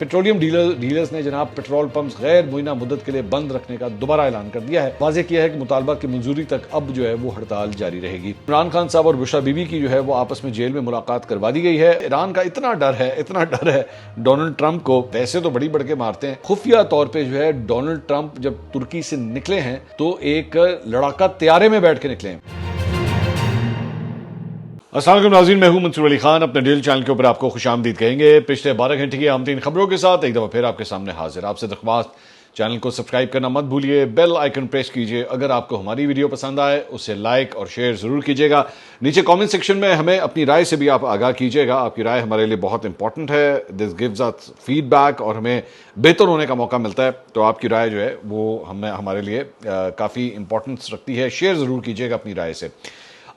Petroleum dealers ने जनाब petrol pumps गैर मुइना मुद्दत के लिए बंद रखने का दोबारा ऐलान कर दिया है। वाज़ेह किया है कि मुतालबा की मंजूरी तक अब जो है वो हड़ताल जारी रहेगी। इमरान खान साहब और बुशरा बीबी की जो है वो आपस में जेल में मुलाकात करवा दी गई है। ईरान का इतना डर है डोनाल्ड ट्रंप को, वैसे तो बड़ी बढ़ के मारते हैं, खुफिया तौर पर जो है डोनाल्ड ट्रंप जब तुर्की से निकले हैं तो एक लड़ाका तैयारे में बैठ के निकले हैं। अस्सलाम वालेकुम नाज़रीन, मैं हूं मंसूर अली खान। अपने डेली चैनल के ऊपर आपको खुशामदीद कहेंगे। पिछले 12 घंटे की आमतीन खबरों के साथ एक दफ़ा फिर आपके सामने हाजिर। आपसे दरख्वास्त, चैनल को सब्सक्राइब करना मत भूलिए, बेल आइकन प्रेस कीजिए। अगर आपको हमारी वीडियो पसंद आए उसे लाइक और शेयर ज़रूर कीजिएगा। नीचे कमेंट सेक्शन में हमें अपनी राय से भी आप आगाह कीजिएगा। आपकी राय हमारे लिए बहुत इंपॉर्टेंट है। दिस गिव्स अस फीडबैक और हमें बेहतर होने का मौका मिलता है। तो आपकी राय जो है वो हमारे लिए काफ़ी इंपॉर्टेंस रखती है। शेयर ज़रूर कीजिएगा अपनी राय से।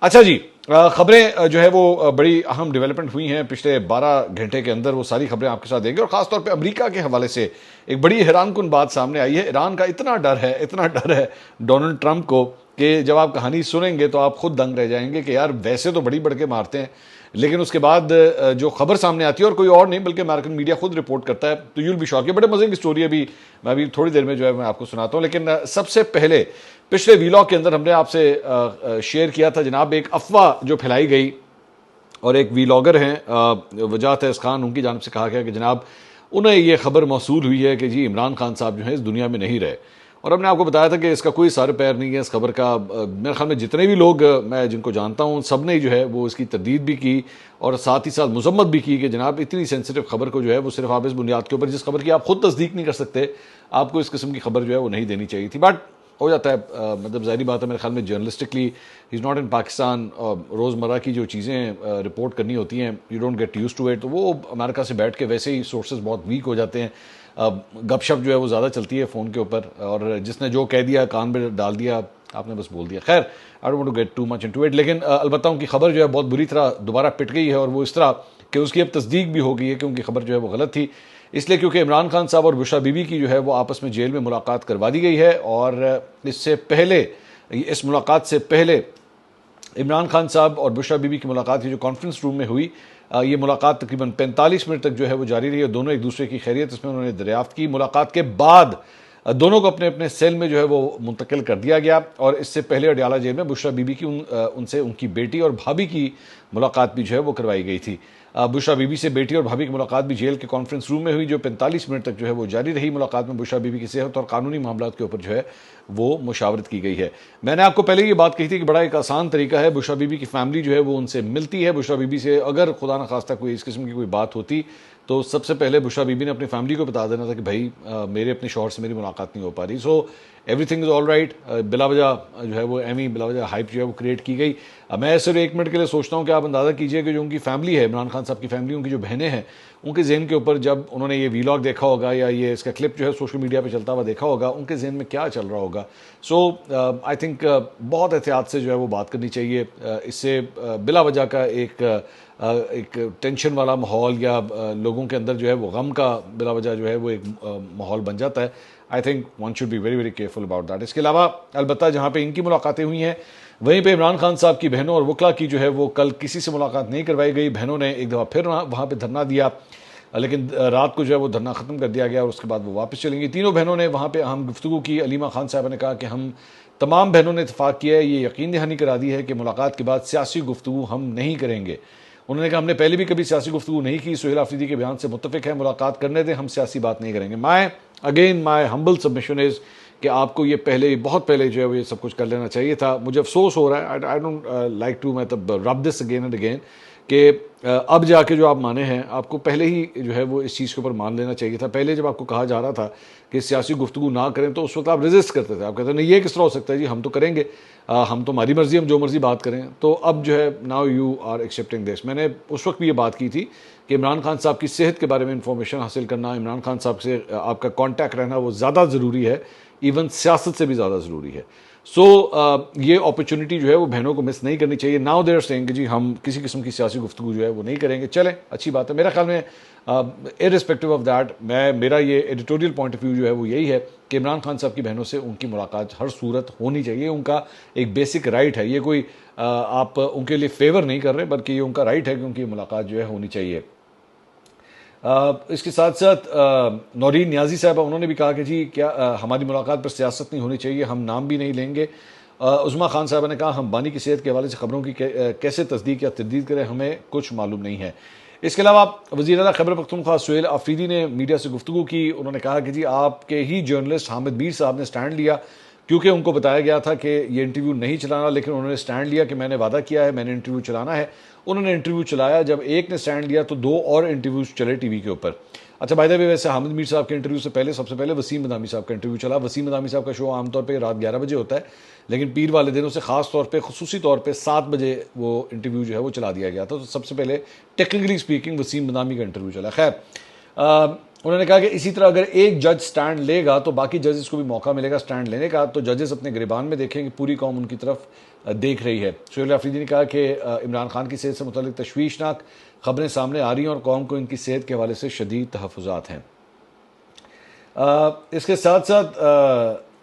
अच्छा जी, खबरें जो है वो बड़ी अहम डेवलपमेंट हुई हैं पिछले 12 घंटे के अंदर। वो सारी खबरें आपके साथ देंगे और ख़ासतौर पे अमेरिका के हवाले से एक बड़ी हैरानकुन बात सामने आई है। ईरान का इतना डर है डोनाल्ड ट्रंप को कि जब आप कहानी सुनेंगे तो आप खुद दंग रह जाएंगे कि यार वैसे तो बड़ी बढ़ के मारते हैं, लेकिन उसके बाद जो खबर सामने आती है, और कोई और नहीं बल्कि अमेरिकन मीडिया खुद रिपोर्ट करता है, तो यूल बी शॉक। ये बड़े मजे की स्टोरी है, मैं अभी थोड़ी देर में जो है मैं आपको सुनाता हूँ। लेकिन सबसे पहले पिछले वीलॉग के अंदर हमने आपसे शेयर किया था जनाब एक अफवाह जो फैलाई गई, और एक वीलॉगर हैं वजाहत एस खान, उनकी जानिब से कहा गया कि जनाब उन्हें ये खबर मौसूल हुई है कि जी इमरान खान साहब जो है इस दुनिया में नहीं रहे। और हमने आपको बताया था कि इसका कोई सर पैर नहीं है इस खबर का। मेरे ख्याल में जितने भी लोग मैं जिनको जानता हूँ सब ने जो है वो इसकी तरदीद भी की और साथ ही साथ मजम्मत भी की कि जनाब इतनी सेंसिटिव खबर को जो है वो सिर्फ आप इस बुनियाद के ऊपर, जिस खबर की आप खुद तस्दीक नहीं कर सकते, आपको इस किस्म की खबर जो है वो नहीं देनी चाहिए थी। बट हो जाता है, मतलब ज़ाहिरी बात है, मेरे ख्याल में journalistically he is not in Pakistan. रोज़मर्रा की जो चीज़ें रिपोर्ट करनी होती हैं, you don't get used to it. तो वो अमेरिका से बैठ के वैसे ही सोर्सेज बहुत वीक हो जाते हैं। गपशप जो है वो ज़्यादा चलती है फ़ोन के ऊपर, और जिसने जो कह दिया कान में डाल दिया, आपने बस बोल दिया। खैर, I don't want to get too much into it. लेकिन अलबत्ता उनकी खबर जो है बहुत बुरी तरह दोबारा पिट गई है, और वो इस तरह कि उसकी अब तस्दीक भी हो गई है कि उनकी खबर जो है वो गलत थी। इसलिए क्योंकि इमरान खान साहब और बुशरा बीबी की जो है वो आपस में जेल में मुलाकात करवा दी गई है। और इससे पहले, इस मुलाकात से पहले इमरान खान साहब और बुशरा बीबी की मुलाकात की जो कॉन्फ्रेंस रूम में हुई, ये मुलाकात तकरीबन 45 मिनट तक जो है वो जारी रही, और दोनों एक दूसरे की खैरियत इसमें उन्होंने दरियाफ्त की। मुलाकात के बाद दोनों को अपने अपने सेल में जो है वो मुंतकिल कर दिया गया। और इससे पहले अडयाला जेल में बुशरा बीबी की उनसे उनकी बेटी और भाभी की मुलाकात भी जो है वो करवाई गई थी। बुशरा बीबी से बेटी और भाभी की मुलाकात भी जेल के कॉन्फ्रेंस रूम में हुई, जो 45 मिनट तक जो है वो जारी रही। मुलाकात में बुशरा बीबी की सेहत और कानूनी मामलों के ऊपर जो है वो मुशावरत की गई है। मैंने आपको पहले ये बात कही थी कि बड़ा एक आसान तरीका है, बुशरा बीबी की फैमिली जो है वो उनसे मिलती है। बुशरा बीबी से अगर खुदा न खास्ता कोई इस किस्म की कोई बात होती तो सबसे पहले बुशरा बीबी ने अपनी फैमिली को बता देना था कि भाई मेरे अपने शौहर से मेरी मुलाकात नहीं हो पा रही। So everything is all right. बिला वजह जो है वो बिला वजह हाइप जो है वो क्रिएट की गई। मैं सिर्फ एक मिनट के लिए सोचता हूँ कि आप अंदाज़ा कीजिए कि जो उनकी फैमिली है, इमरान खान साहब की फैमिली, उनकी जो बहनें हैं, उनके जहन के ऊपर जब उन्होंने ये वीलॉग देखा होगा या ये इसका क्लिप जो है सोशल मीडिया पे चलता हुआ देखा होगा, उनके जहन में क्या चल रहा होगा। सो आई थिंक बहुत एहतियात से जो है वो बात करनी चाहिए। इससे बिला वजह का एक टेंशन वाला माहौल या लोगों के अंदर जो है वो गम का बिला वजह जो है वो एक माहौल बन जाता है। I think one should be very very careful about that. इसके अलावा अलबत्ता जहाँ पे इनकी मुलाकातें हुई हैं, वहीं पे इमरान खान साहब की बहनों और वकला की जो है वो कल किसी से मुलाकात नहीं करवाई गई। बहनों ने एक दफ़ा फिर वहाँ पे धरना दिया, लेकिन रात को जो है वो धरना ख़त्म कर दिया गया और उसके बाद वो वापस चलेंगी। तीनों बहनों ने वहाँ पे अहम गुफ्तगू की। अलीमा खान साहब ने कहा कि हम तमाम बहनों ने इतफाक़ किया है, ये यकीन दहानी करा दी है कि मुलाकात के बाद सियासी गुफ्तगू हम नहीं करेंगे। उन्होंने कहा हमने पहले भी कभी सियासी गुफ्तगू नहीं की, सुहेल आफरीदी के बयान से मुत्तफिक है, मुलाकात करने दें, हम सियासी बात नहीं करेंगे। माई हम्बल सबमिशन इज़ कि आपको ये बहुत पहले जो है ये सब कुछ कर लेना चाहिए था। मुझे अफसोस हो रहा है, आई डोंट लाइक टू मतलब rub this again and again कि अब जाके जो आप माने हैं, आपको पहले ही जो है वो इस चीज़ के ऊपर मान लेना चाहिए था। पहले जब आपको कहा जा रहा था कि सियासी गुफ्तगू ना करें तो उस वक्त आप रेजिस्ट करते थे, आप कहते नहीं ये किस तरह हो सकता है जी, हम तो करेंगे, हम तो हमारी मर्जी, हम जो मर्जी बात करें। तो अब जो है now you are accepting this. मैंने उस वक्त भी ये बात की थी कि इमरान खान साहब की सेहत के बारे में इंफॉर्मेशन हासिल करना, इमरान खान साहब से आपका कॉन्टैक्ट रहना वो ज़्यादा ज़रूरी है, इवन सियासत से भी ज़्यादा ज़रूरी है। सो ये अपॉर्चुनिटी जो है वो बहनों को मिस नहीं करनी चाहिए। नाउ देयर सेइंग कि जी हम किसी किस्म की सियासी गुफ्तगू जो है वो नहीं करेंगे। चलें, अच्छी बात है। मेरा ख्याल में इर्रिस्पेक्टिव ऑफ दैट, मेरा ये एडिटोरियल पॉइंट ऑफ व्यू जो है वो यही है कि इमरान खान साहब की बहनों से उनकी मुलाकात हर सूरत होनी चाहिए। उनका एक बेसिक राइट है, ये कोई आप उनके लिए फेवर नहीं कर रहे, बल्कि ये उनका राइट है कि उनकी मुलाकात जो है होनी चाहिए। इसके साथ साथ नौरीन नियाजी साहब उन्होंने भी कहा कि जी क्या हमारी मुलाकात पर सियासत नहीं होनी चाहिए, हम नाम भी नहीं लेंगे। उज़मा खान साहब ने कहा हम बानी की सेहत के हवाले से खबरों की कैसे तस्दीक या तरदीद करें, हमें कुछ मालूम नहीं है। इसके अलावा वज़ीर आला खैबर पख्तूनख्वा सुहेल आफरीदी ने मीडिया से गुफ्तगू की। उन्होंने कहा कि जी आपके ही जर्नलिस्ट हामिद मीर साहब ने स्टैंड लिया, क्योंकि उनको बताया गया था कि ये इंटरव्यू नहीं चलाना, लेकिन उन्होंने स्टैंड लिया कि मैंने वादा किया है, मैंने इंटरव्यू चलाना है। उन्होंने इंटरव्यू चलाया। जब एक ने स्टैंड लिया तो 2 और इंटरव्यूज चले टीवी के ऊपर। अच्छा, बाय द वे वैसे हामिद मीर साहब के इंटरव्यू से पहले सबसे पहले वसीम मदामी साहब का इंटरव्यू चला। वसीम मदामी साहब का शो आमतौर पर रात 11 बजे होता है, लेकिन पीर वाले दिनों से खास तौर पे खुसूसी तौर पे 7 बजे वो इंटरव्यू जो है वो चला दिया गया था। तो सबसे पहले टेक्निकली स्पीकिंग वसीम मदामी का इंटरव्यू चला। खैर, उन्होंने कहा कि इसी तरह अगर एक जज स्टैंड लेगा तो बाकी जजेस को भी मौका मिलेगा स्टैंड लेने का। तो जजेस अपने गिरबान में देखेंगे, पूरी कौम उनकी तरफ देख रही है। सुहेल आफरीदी ने कहा कि इमरान खान की सेहत से मुतल्लिक तशवीशनाक खबरें सामने आ रही हैं और कौम को इनकी सेहत के हवाले से शदीद तहफ़्फ़ुज़ात हैं। इसके साथ साथ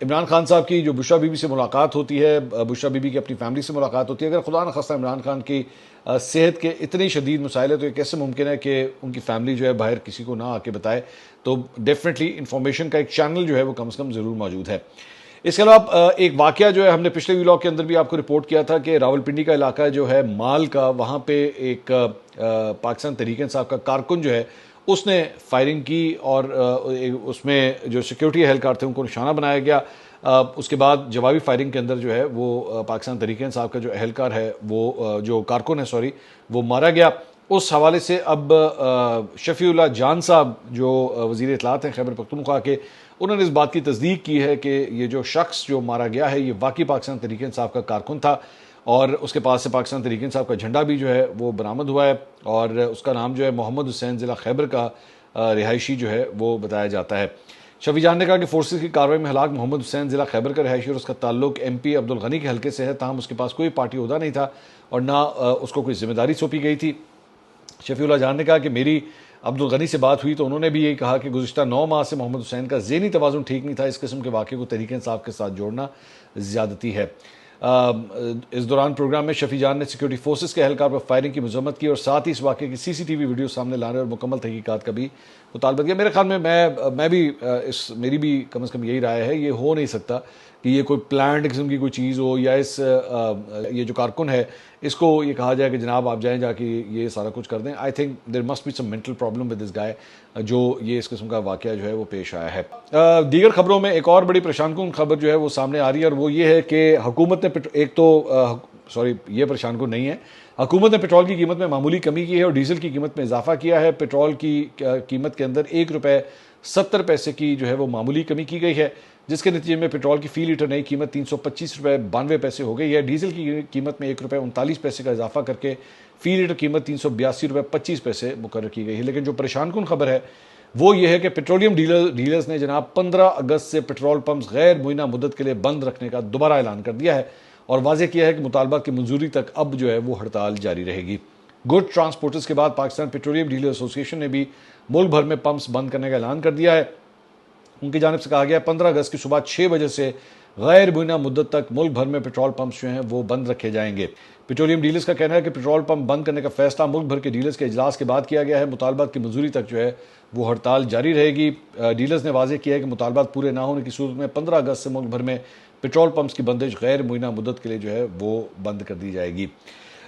इमरान खान साहब की जो बुशरा बीबी से मुलाकात होती है, बुशरा बीबी की अपनी फैमिली से मुलाकात होती है। अगर खुदा न खास्ता इमरान खान की सेहत के इतने शदीद मसाइल है तो ये कैसे मुमकिन है कि उनकी फैमिली जो है बाहर किसी को ना आके बताए। तो डेफिनेटली इंफॉर्मेशन का एक चैनल जो है वो कम से कम ज़रूर मौजूद है। इसके अलावा एक वाक़या जो है हमने पिछले व्लॉग के अंदर भी आपको रिपोर्ट किया था कि रावलपिंडी का इलाका जो है माल का, वहाँ पे एक पाकिस्तान तहरीक इंसाफ का कारकुन जो है उसने फायरिंग की और उसमें जो सिक्योरिटी एहलकार थे उनको निशाना बनाया गया। उसके बाद जवाबी फायरिंग के अंदर जो है वो पाकिस्तान तहरीक इंसाफ का जो एहलकार है वो जो कारकुन है सॉरी वो मारा गया। उस हवाले से अब शफीउल्लाह जान साहब जो वज़ीर इत्तलात हैं खैबर पख्तूनख्वा के, उन्होंने इस बात की तस्दीक की है कि ये जो शख्स जो मारा गया है ये वाकई पाकिस्तान तहरीक इंसाफ का कारकुन था और उसके पास से पाकिस्तान तहरीक इंसाफ का झंडा भी जो है वो बरामद हुआ है और उसका नाम जो है मोहम्मद हुसैन ज़िला खैबर का रिहायशी जो है वो बताया जाता है। शफी जान ने कहा कि फोर्सेस की कार्रवाई में हलाक मोहम्मद हुसैन ज़िला खैबर का रिहायशी और उसका ताल्लुक MP अब्दुल गनी के हल्के से है, ताहम उसके पास कोई पार्टी ओहदा नहीं था और ना उसको कोई जिम्मेदारी सौंपी गई थी। शफीउल्लाह जान ने कहा कि मेरी अब्दुल गनी से बात हुई तो उन्होंने भी यही कहा कि गुज़िश्ता 9 माह से मोहम्मद हुसैन का ज़हनी तवाज़ुन ठीक नहीं था। इस किस्म के वाक़े को तहरीक इंसाफ के साथ जोड़ना ज़्यादती है। इस दौरान प्रोग्राम में शफी जान ने सिक्योरिटी फोर्सेस के एहलकार पर फायरिंग की मजम्मत की और साथ ही इस वाक़े की CCTV वीडियो सामने लाने और मुकम्मल तहकीकात का भी मुतालबा किया। मेरे ख्याल में मैं भी मेरी भी कम से कम यही राय है, ये हो नहीं सकता कि ये कोई प्लान्ड किस्म की कोई चीज़ हो या ये जो कारकुन है इसको ये कहा जाए कि जनाब आप जाएं जाके ये सारा कुछ कर दें। I think there must be some mental problem with this guy जो ये इस किस्म का वाक़या जो है वो पेश आया है। दीगर खबरों में एक और बड़ी परेशानकुन खबर जो है वो सामने आ रही है और वो ये है कि हुकूमत ने ये परेशानकुन नहीं है, हुकूमत ने पेट्रोल की कीमत में मामूली कमी की है और डीजल की कीमत में इजाफा किया है। पेट्रोल की कीमत के अंदर ₹1.70 की जो है वो मामूली कमी की गई है, जिसके नतीजे में पेट्रोल की फ़ी लीटर नई कीमत ₹325.92 हो गई है। डीजल की कीमत में ₹1.39 का इजाफा करके फ़ी लीटर कीमत ₹382.25 मुकर्रर की गई है। लेकिन जो परेशानकुन खबर है वो ये है कि पेट्रोलियम डीलर्स ने जनाब 15 अगस्त से पेट्रोल पंप्स गैर मुइना मुद्दत के लिए बंद रखने का दोबारा ऐलान कर दिया है और वाज़ेह किया है कि मुतालबात की मंजूरी तक अब जो है वो हड़ताल जारी रहेगी। गुड ट्रांसपोर्टर्स के बाद पाकिस्तान पेट्रोलियम डीलर एसोसिएशन ने भी मुल्क भर में पंप्स बंद करने का ऐलान कर दिया है। उनकी जानिब से कहा गया 15 अगस्त की सुबह 6 बजे से गैर मुइना मुद्दत तक मुल्क भर में पेट्रोल पंप्स जो हैं वो बंद रखे जाएंगे। पेट्रोलियम डीलर्स का कहना है कि पेट्रोल पंप बंद करने का फैसला मुल्क भर के डीलर्स के इजलास के बाद किया गया है। मुतालबात की मंजूरी तक जो है वो हड़ताल जारी रहेगी। डीलर्स ने वाज़ेह किया है कि मुतालबात पूरे ना होने की सूरत में 15 अगस्त से मुल्क भर में पेट्रोल पंप्स की बंदिश गैर मुइना मुद्दत के लिए जो है वो बंद कर दी जाएगी।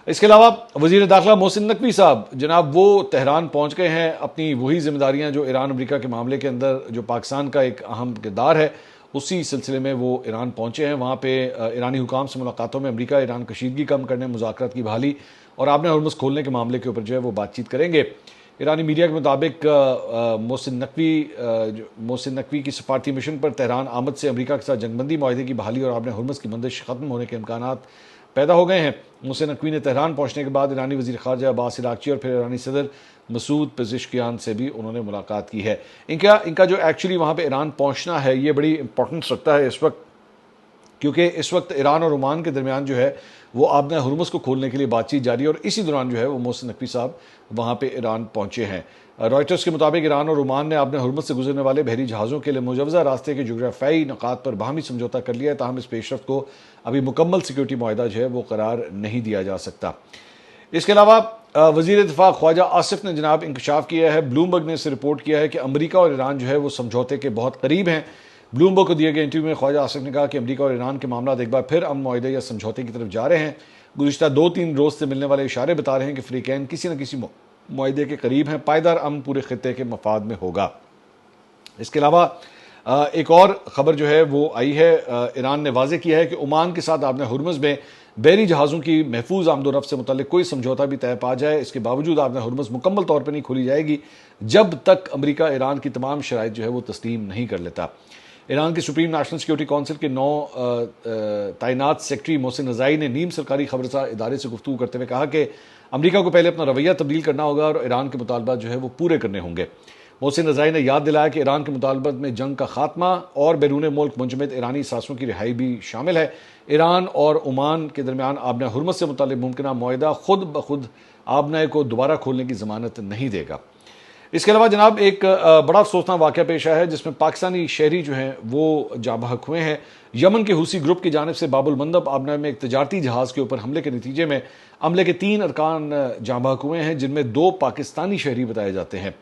इसके अलावा वज़ीर दाखिला मोहसिन नकवी साहब जनाब वो तेहरान पहुँच गए हैं। अपनी वही जिम्मेदारियाँ जो ईरान अमरीका के मामले के अंदर जो पाकिस्तान का एक अहम किरदार है उसी सिलसिले में वो ईरान पहुँचे हैं। वहाँ पे ईरानी हुकाम से मुलाकातों में अमरीका ईरान कशीदगी कम करने, मुज़ाकरात की बहाली और आबने हॉर्मुज़ खोलने के मामले के ऊपर जो है वो बातचीत करेंगे। ईरानी मीडिया के मुताबिक मोहसिन नकवी की सफारती मिशन पर तेहरान आमद से अमरीका के साथ जंगबंदी माहिदे की बहाली और आबने हॉर्मुज़ की बंदिश खत्म होने के इम्कानात पैदा हो गए हैं। मोहसिन नकवी ने तेहरान पहुंचने के बाद ईरानी वज़ीर ख़ारजा अब्बास इराक़ची और फिर ईरानी सदर मसूद पेज़ेश्कियान से भी उन्होंने मुलाकात की है। इनका जो एक्चुअली वहाँ पे ईरान पहुंचना है ये बड़ी इंपॉर्टेंस रखता है इस वक्त, क्योंकि इस वक्त ईरान और ओमान के दरमियान जो है वो आबने हॉर्मुज़ को खोलने के लिए बातचीत जारी है और इसी दौरान जो है वो मोहसिन नकवी साहब वहाँ पे ईरान पहुँचे हैं। रॉयटर्स के मुताबिक ईरान और ओमान ने आबने हॉर्मुज़ से गुजरने वाले बहरी जहाज़ों के लिए मुजवज़ा रास्ते के जोग्राफियाई नकात पर बाहमी समझौता कर लिया है, ताहम इस पेशरफ्त को अभी मुकम्मल सिक्योरिटी मुआहदा जो है वो करार नहीं दिया जा सकता। इसके अलावा वजीर दिफा ख्वाजा आसिफ ने जनाब इंकशाफ किया है, ब्लूमबर्ग ने इसे रिपोर्ट किया है कि अमरीका और ईरान जो है वो समझौते के बहुत करीब हैं। ब्लूमबर्ग को दिए गए इंटरव्यू में ख्वाजा आसिफ ने कहा कि अमरीका और ईरान के मामला एक बार फिर अमन मुआहदे या समझौते की तरफ जा रहे हैं। गुज़िश्ता 2-3 रोज़ से मिलने वाले इशारे बता रहे हैं कि फ़रीक़ैन किसी न किसी मुआहदे के करीब हैं। पायदार अमन पूरे खित्ते के मफाद में होगा। इसके अलावा एक और ख़बर जो है वो आई है, ईरान ने वाज़ेह किया है कि ओमान के साथ आबना हुर्मुज़ में बहरी जहाज़ों की महफूज आमदोरफ्त से मुतल्लिक कोई समझौता भी तय पा जाए, इसके बावजूद आबना हुर्मुज़ मुकम्मल तौर पर नहीं खोली जाएगी जब तक अमरीका ईरान की तमाम शराइत जो है वो तस्लीम नहीं कर लेता। ईरान की सुप्रीम नेशनल सिक्योरिटी काउंसिल के 9 तैनात सेक्रेटरी मोहसिन रज़ाई ने नीम सरकारी खबरसा इदारे से गुफ्तगू करते हुए कहा कि अमरीका को पहले अपना रवैया तब्दील करना होगा और ईरान के मुतालबात जो है वो पूरे करने होंगे। मोहसिन रज़ाई ने याद दिलाया कि ईरान के मुतालबात में जंग का खात्मा और बैरून मुल्क मुंजमद ईरानी सासों की रिहाई भी शामिल है। ईरान और ओमान के दरमियान आबना हुर्मुज़ से मुताल्लिक मुमकिन मुआहदा खुद ब खुद आबना को दोबारा खोलने की जमानत नहीं देगा। इसके अलावा जनाब एक बड़ा अफसोसनाक वाक़या पेश आया है जिसमें पाकिस्तानी शहरी जो हैं वो जाँ बहक हुए हैं। यमन के हुसी ग्रुप की जानिब से बाबुल मंदब आबना में एक तजारती जहाज़ के ऊपर हमले के नतीजे में अमले के 3 अरकान जाँ बहक हुए हैं, जिनमें 2 पाकिस्तानी शहरी बताए जाते हैं।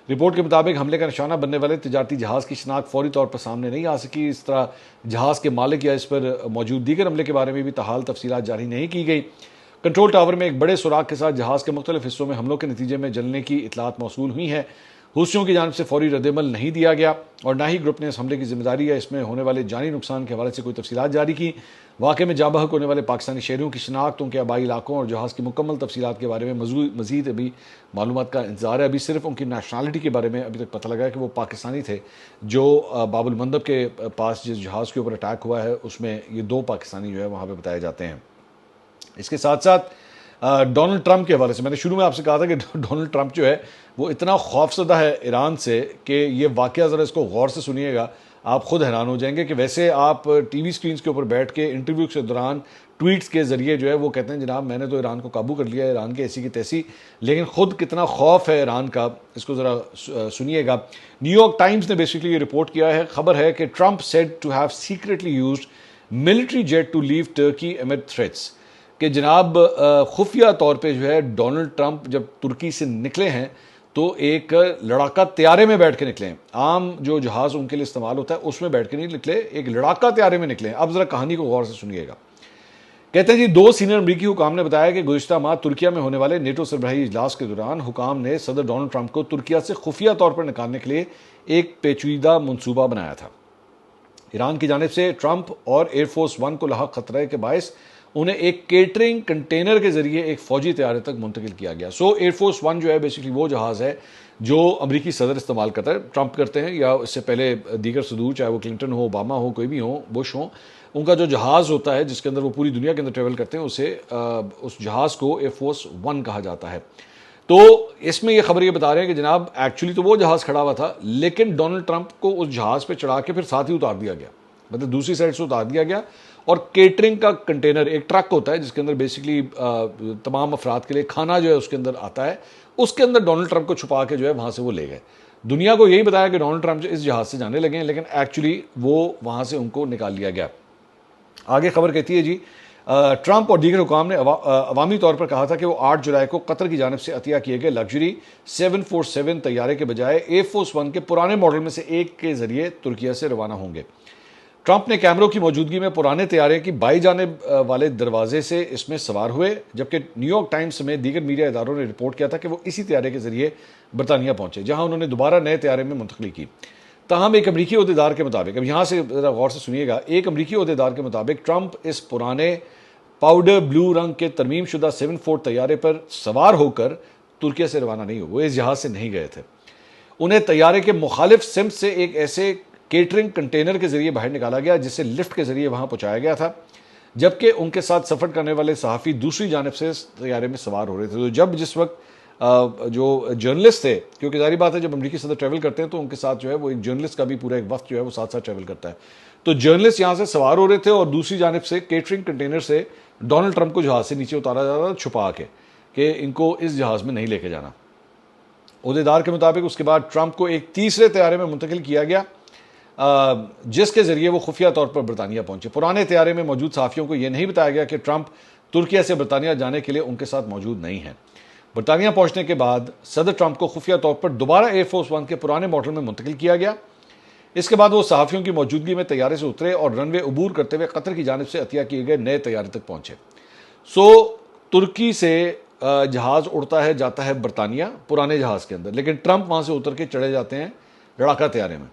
रिपोर्ट के मुताबिक हमले का निशाना बनने वाले तजारती जहाज़ की शनाख्त फौरी तौर पर सामने नहीं आ सकी। इस तरह जहाज़ के मालिक या इस पर मौजूद दीगर हमले के बारे में भी ताहाल तफसीलात जारी नहीं की गई। कंट्रोल टावर में एक बड़े सुराग के साथ जहाज़ के मुख्तलिफ हिस्सों में हमलों के नतीजे में जलने की इतलात मौसूल हुई हैं। हुसियों की जानिब से फौरी रद्दमल नहीं दिया गया और ना ही ग्रुप ने इस हमले की जिम्मेदारी या इसमें होने वाले जानी नुकसान के हवाले से कोई तफसीलात जारी की। वाक़े में जाँ बहक होने वाले पाकिस्तानी शहरियों की शनाख्त, उनके आबाई इलाकों और जहाज़ की मुकम्मल तफसीलात के बारे में मज़ीद अभी मालूमात का इंतज़ार है। अभी सिर्फ उनकी नेशनलिटी के बारे में अभी तक पता लगा है कि वो पाकिस्तानी थे। जो बाबुल मंदब के पास जिस जहाज़ के ऊपर अटैक हुआ है उसमें ये 2 पाकिस्तानी जो है वहाँ पर बताए जाते हैं। इसके साथ साथ डोनाल्ड ट्रंप के हवाले से मैंने शुरू में आपसे कहा था कि डोनाल्ड ट्रंप जो है वो इतना खौफजदा है ईरान से कि ये वाक़या ज़रा इसको गौर से सुनिएगा, आप खुद हैरान हो जाएंगे कि वैसे आप टीवी स्क्रीन्स के ऊपर बैठ के इंटरव्यू के दौरान ट्वीट्स के ज़रिए जो है वो कहते हैं जनाब मैंने तो ईरान को काबू कर लिया, ईरान की ऐसी की तैसी, लेकिन खुद कितना खौफ है ईरान का, इसको ज़रा सुनिएगा। न्यूयॉर्क टाइम्स ने बेसिकली ये रिपोर्ट किया है, खबर है कि Trump said to have secretly used military jet to leave Turkey amid threats, कि जनाब खुफिया तौर पे जो है डोनाल्ड ट्रंप जब तुर्की से निकले हैं तो एक लड़ाका तैयारे में बैठ के निकले हैं। आम जो जहाज़ उनके लिए इस्तेमाल होता है उसमें बैठ के नहीं निकले, एक लड़ाका तैयारे में निकले हैं। अब ज़रा कहानी को गौर से सुनिएगा। कहते हैं जी 2 सीनियर अमरीकी हुकाम ने बताया कि गुज़िश्ता माह तुर्किया में होने वाले नेटो सरबराही इजलास के दौरान हुकाम ने सदर डोनाल्ड ट्रंप को तुर्किया से खुफिया तौर पर निकालने के लिए एक पेचीदा मनसूबा बनाया था। ईरान की जानिब से ट्रंप और एयरफोर्स 1 को लाहक खतरे के बायस उन्हें एक केटरिंग कंटेनर के जरिए एक फौजी तैयारे तक मुंतकिल किया गया। सो एयरफोर्स 1 जो है बेसिकली वो जहाज़ है जो अमरीकी सदर इस्तेमाल करता है, ट्रंप करते हैं या इससे पहले दीगर सदूर, चाहे वो क्लिंटन हो, ओबामा हो, कोई भी हो, बुश हो, उनका जो जहाज़ होता है जिसके अंदर वो पूरी दुनिया के अंदर ट्रेवल करते हैं उस जहाज़ को एयरफोर्स 1 कहा जाता है। तो इसमें ये खबर ये बता रहे हैं कि जनाब एक्चुअली तो वो जहाज़ खड़ा हुआ था, लेकिन डोनाल्ड ट्रंप को उस जहाज़ पे चढ़ा के फिर साथ ही उतार दिया गया, मतलब दूसरी साइड से उतार दिया गया। और केटरिंग का कंटेनर एक ट्रक होता है जिसके अंदर बेसिकली तमाम अफराद के लिए खाना जो है उसके अंदर आता है, उसके अंदर डोनाल्ड ट्रंप को छुपा के जो है वहाँ से वो ले गए। दुनिया को यही बताया कि डोनाल्ड ट्रंप इस जहाज़ से जाने लगे हैं, लेकिन एक्चुअली वो वहाँ से उनको निकाल लिया गया। आगे खबर कहती है जी ट्रंप और दीगर हुकाम ने अवामी तौर पर कहा था कि वो 8 जुलाई को कतर की जानिब से अतिया किए गए लग्जरी 747 तैयारे के बजाय एयरफोर्स 1 के पुराने मॉडल में से एक के जरिए तुर्किया से रवाना होंगे। ट्रंप ने कैमरों की मौजूदगी में पुराने तैयारे की बाई जानिब वाले दरवाजे से इसमें सवार हुए, जबकि न्यूयॉर्क टाइम्स समेत दीगर मीडिया इदारों ने रिपोर्ट किया था कि वो इसी तैयारे के जरिए बरतानिया पहुंचे, जहां उन्होंने दोबारा नए तैयारे में मुंतकली की। ताहम एक अमरीकी अहदेदार के मुताबिक, अब यहाँ से ज़रा गौर से सुनिएगा, एक अमरीकी अहदेदार के मुताबिक ट्रंप इस पुराने पाउडर ब्लू रंग के तरमीम शुदा 74 तैयारे पर सवार होकर तुर्किया से रवाना नहीं हुए, वो इस जहाज़ से नहीं गए थे। उन्हें तैयारे के मुखालिफ सिम्त से एक ऐसे केटरिंग कंटेनर के जरिए बाहर निकाला गया जिसे लिफ्ट के जरिए वहां पहुंचाया गया था, जबकि उनके साथ सफर करने वाले सहाफ़ी दूसरी जानिब से तैयारे में सवार हो रहे थे। तो जब जिस वक्त जो जर्नलिस्ट थे, क्योंकि जारी बात है जब अमरीकी सदर ट्रैवल करते हैं तो उनके साथ जो है वो एक जर्नलिस्ट का भी पूरा एक वक्त जो है वो साथ साथ ट्रैवल करता है, तो जर्नलिस्ट यहाँ से सवार हो रहे थे और दूसरी जानिब से केटरिंग कंटेनर से डोनाल्ड ट्रंप को जहाज़ से नीचे उतारा जा रहा था छुपा के कि इनको इस जहाज़ में नहीं लेके जाना। ओहदेदार के मुताबिक उसके बाद ट्रंप को एक तीसरे तैयारे में मुंतकिल किया गया जिसके जरिए वो खुफिया तौर पर बरतानिया पहुंचे। पुराने तैयारे में मौजूद सहाफ़ियों को यह नहीं बताया गया कि ट्रंप तुर्किया से बरतानिया जाने के लिए उनके साथ मौजूद नहीं है। बरतानिया पहुंचने के बाद सदर ट्रंप को खुफिया तौर पर दोबारा एयरफोर्स वन के पुराने मॉडल में मुंतकिल किया गया। इसके बाद वो सहाफ़ियों की मौजूदगी में तैयारे से उतरे और रनवे अबूर करते हुए कतर की जानिब से अतिया किए गए नए तैयारे तक पहुंचे। तुर्की से जहाज उड़ता है, जाता है बरतानिया पुराने जहाज के अंदर, लेकिन ट्रंप वहां से उतर के चढ़े जाते हैं लड़ाका तैयारे में।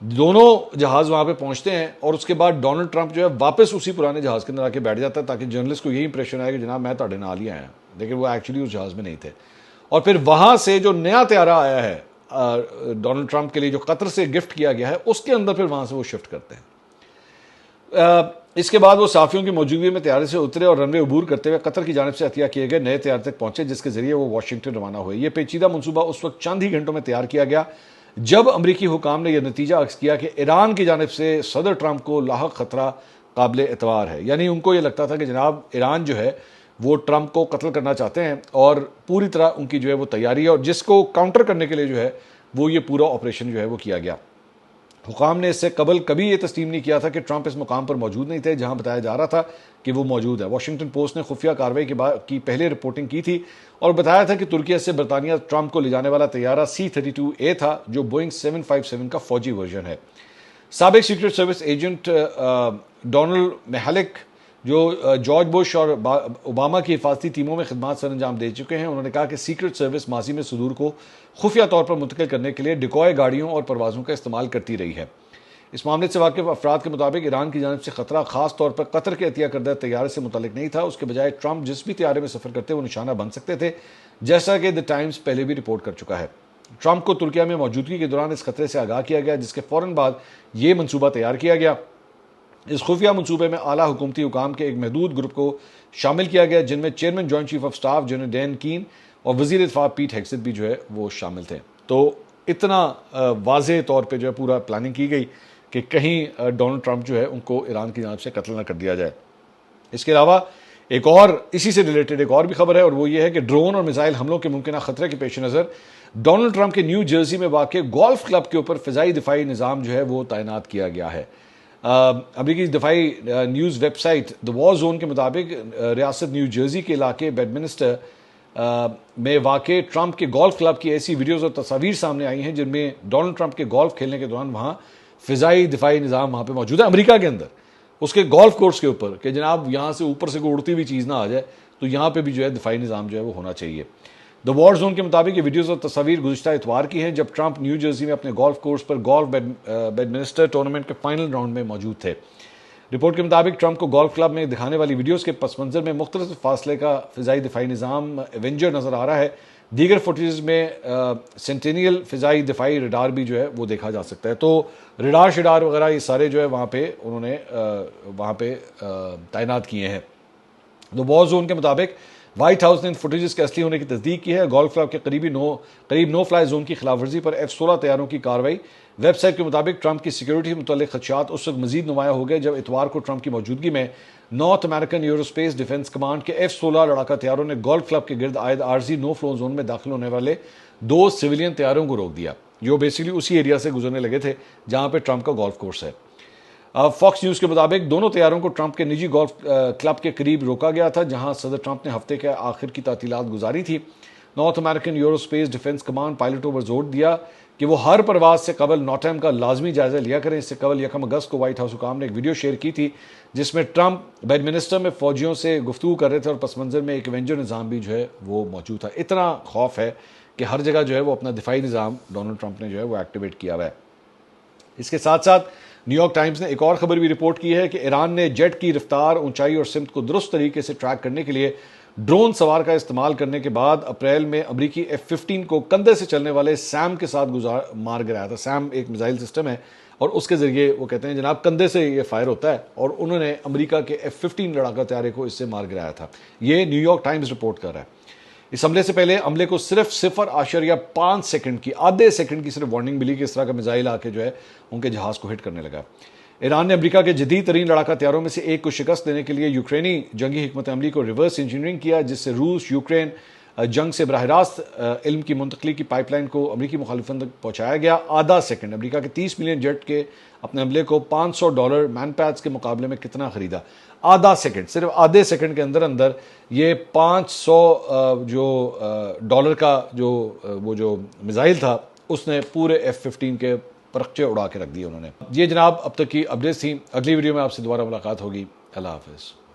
दोनों जहाज वहां पे पहुंचते हैं और उसके बाद डोनाल्ड ट्रंप जो है वापस उसी पुराने जहाज के अंदर आके बैठ जाता है ताकि जर्नलिस्ट को यही इंप्रेशन आए कि जनाब मैं ताड़े नाल ही आया, लेकिन वो एक्चुअली उस जहाज में नहीं थे। और फिर वहां से जो नया तैयारा आया है डोनाल्ड ट्रंप के लिए, जो कतर से गिफ्ट किया गया है, उसके अंदर फिर वहां से वो शिफ्ट करते हैं। इसके बाद वो साफियों की मौजूदगी में तैयारे से उतरे और रनवे अबूर करते हुए कतर की जानिब से अतिया किए गए नए तैयारे तक पहुंचे, जिसके जरिए वो वाशिंगटन रवाना हुए। ये पेचीदा मंसूबा उस वक्त चंद ही घंटों में तैयार किया गया जब अमरीकी हुकाम ने यह नतीजा अक्स किया कि ईरान की जानिब से सदर ट्रंप को लाहक खतरा काबिल एतवार है। यानी उनको ये लगता था कि जनाब ईरान जो है वो ट्रंप को कत्ल करना चाहते हैं और पूरी तरह उनकी जो है वो तैयारी है, और जिसको काउंटर करने के लिए जो है वो ये पूरा ऑपरेशन जो है वो किया गया। हुकाम ने इससे कबल कभी ये तस्लीम नहीं किया था कि ट्रंप इस मुकाम पर मौजूद नहीं थे जहां बताया जा रहा था कि वो मौजूद है। वाशिंगटन पोस्ट ने खुफिया कार्रवाई की पहले रिपोर्टिंग की थी और बताया था कि तुर्की से बरतानिया ट्रंप को ले जाने वाला तैयारा C-32A था, जो बोइंग 757 का फौजी वर्जन है। साबिक सीक्रेट सर्विस एजेंट डोनाल्ड महलिक, जो जॉर्ज बुश और ओबामा की हिफाजती टीमों में खिदमत सर अंजाम दे चुके हैं, उन्होंने कहा कि सीक्रेट सर्विस माजी में सदूर को खुफिया तौर पर मुंतकिल करने के लिए डिकॉय गाड़ियों और परवाज़ों का इस्तेमाल करती रही है। इस मामले से वाकिफ अफराद के मुताबिक ईरान की जानिब से खतरा खास तौर पर कतर के अतिया करदा तैयारे से मुतल्लिक नहीं था। उसके बजाय ट्रंप जिस भी तैयारे में सफ़र करते वो निशाना बन सकते थे, जैसा कि द टाइम्स पहले भी रिपोर्ट कर चुका है। ट्रंप को तुर्किया में मौजूदगी के दौरान इस खतरे से आगाह किया गया, जिसके फौरन बाद ये मनसूबा तैयार किया गया। इस खुफिया मनसूबे में आला हुकूमती हुकाम के एक महदूद ग्रुप को शामिल किया गया, जिनमें chairman joint chief of staff general Dan कीन और वजीर इत्तफा पीट हेग्सेथ भी जो है वो शामिल थे। तो इतना वाज़ेह तौर पे जो है पूरा प्लानिंग की गई कि कहीं डोनाल्ड ट्रंप जो है उनको ईरान की जानिब से कत्ल न कर दिया जाए। इसके अलावा एक और इसी से रिलेटेड एक और भी खबर है, और वो ये है कि ड्रोन और मिसाइल हमलों के मुमकिन खतरे के पेश नज़र डोनाल्ड ट्रंप के न्यू जर्सी में वाक़ गोल्फ क्लब के ऊपर फ़िज़ाई दिफाई निज़ाम जो है वो तैनात किया गया है। अमरीकी दिफाई news website the war zone के मुताबिक रियासत न्यू जर्सी के इलाके बेडमिनिस्टर में वाक़ ट्रंप के गोल्फ क्लब की ऐसी वीडियोज़ और तस्वीर सामने आई हैं जिनमें डोनाल्ड ट्रंप के गोल्फ खेलने के दौरान वहाँ फ़िज़ाई दिफाई निज़ाम वहाँ पे मौजूद है अमेरिका के अंदर, उसके गोल्फ कोर्स के ऊपर, कि जनाब यहाँ से ऊपर से कोई उड़ती हुई चीज़ ना आ जाए, तो यहाँ पे भी जो है दिफाई निज़ाम जो है वो होना चाहिए। द वॉर जोन के मुताबिक ये वीडियोज़ और तस्वीर गुज़िश्ता इतवार की हैं जब ट्रंप न्यू जर्सी में अपने गोल्फ कोर्स पर गोल्फ बेडमिनिस्टर टूर्नामेंट के फाइनल राउंड में मौजूद थे। रिपोर्ट के मुताबिक ट्रंप को गोल्फ क्लब में दिखाने वाली वीडियोज़ के पस मंज़र में मुख्तलिफ फासले का फ़िज़ाई दिफाई निज़ाम एवेंजर नज़र आ रहा है। दीगर फुटेज में सेंटेनियल फ़िज़ाई दिफाई रडार भी जो है वो देखा जा सकता है। तो रडार शिडार वगैरह ये सारे जो है वहाँ पे उन्होंने वहाँ पे तैनात किए हैं। द वॉर जोन के मुताबिक व्हाइट हाउस ने इन फुटेजेस के असली होने की तस्दीक की है। गोल्फ क्लब के करीब नो फ्लाई जोन की खिलाफवर्जी पर F-16 तैयारों की कार्रवाई। वेबसाइट के मुताबिक ट्रंप की सिक्योरिटी से मुतल्लिक खदशात उस वक्त मजीद नुमाया हो गए जब इतवार को ट्रंप की मौजूदगी में north American aerospace defence command के F-16 लड़ाका तैयारों ने गोल्फ क्लब के गिर्द आयद आर्जी नो फ्लो जोन में दाखिल होने वाले 2 सिविलियन तैयारों को रोक दिया, जो बेसिकली उसी एरिया से गुजरने लगे थे जहां पे ट्रंप का गोल्फ कोर्स है। फॉक्स न्यूज़ के मुताबिक दोनों तैयारों को ट्रंप के निजी गोल्फ क्लब के करीब रोका गया था, जहां सदर ट्रंप ने हफ्ते के आखिर की तातीलात गुजारी थी। North American aerospace defence command पायलटों पर जोर दिया कि वो हर परवाज से कबल नॉटैम का लाजमी जायजा लिया करें। इससे कबल 1 अगस्त को व्हाइट हाउस हुकाम ने एक वीडियो शेयर की थी जिसमें ट्रंप बेडमिनिस्टर में फौजियों से गुफ्तगू कर रहे थे और पस मंजर में एक एवेंजर निज़ाम भी जो है वो मौजूद था। इतना खौफ है कि हर जगह जो है वो अपना दिफाई निज़ाम डोनाल्ड ट्रंप ने जो है वो एक्टिवेट किया हुआ है। इसके साथ साथ न्यूयॉर्क टाइम्स ने एक और खबर भी रिपोर्ट की है कि ईरान ने जेट की रफ्तार, ऊंचाई और सिमत को दुरुस्त तरीके से ट्रैक करने के लिए ड्रोन सवार का इस्तेमाल करने के बाद अप्रैल में अमरीकी F-15 को कंधे से चलने वाले सैम के साथ मार गिराया था। सैम एक मिसाइल सिस्टम है और उसके जरिए वो कहते हैं जनाब कंधे से ये फायर होता है, और उन्होंने अमेरिका के F-15 लड़ाका तैयारे को इससे मार गिराया था। ये न्यूयॉर्क टाइम्स रिपोर्ट कर रहा है। इस हमले से पहले हमले को सिर्फ 0.5 सेकंड की, आधे सेकंड की सिर्फ वार्निंग मिली कि इस तरह का मिसाइल आके जो है उनके जहाज को हिट करने लगा। ईरान ने अमेरिका के जदीद तरीन लड़ाका तैयारों में से एक को शिकस्त देने के लिए यूक्रेनी जंगी हिकमत अमली को रिवर्स इंजीनियरिंग किया, जिससे रूस, यूक्रेन, जंग से बराह रास्त इल्म की मुंतकली की पाइपलाइन को अमरीकी मुखालिफन तक पहुँचाया गया। आधा सेकंड, अमरीका के 30 मिलियन जेट के अपने हमले को $500 मैनपैड्स के मुकाबले में कितना खरीदा? आधा सेकंड, सिर्फ आधे सेकंड के अंदर अंदर ये 500 डॉलर का जो मिसाइल था उसने पूरे F-15 के परखचे उड़ा के रख दिए उन्होंने। ये जनाब अब तक की अपडेट्स थी। अगली वीडियो में आपसे दोबारा मुलाकात होगी। अल्लाह हाफिज़।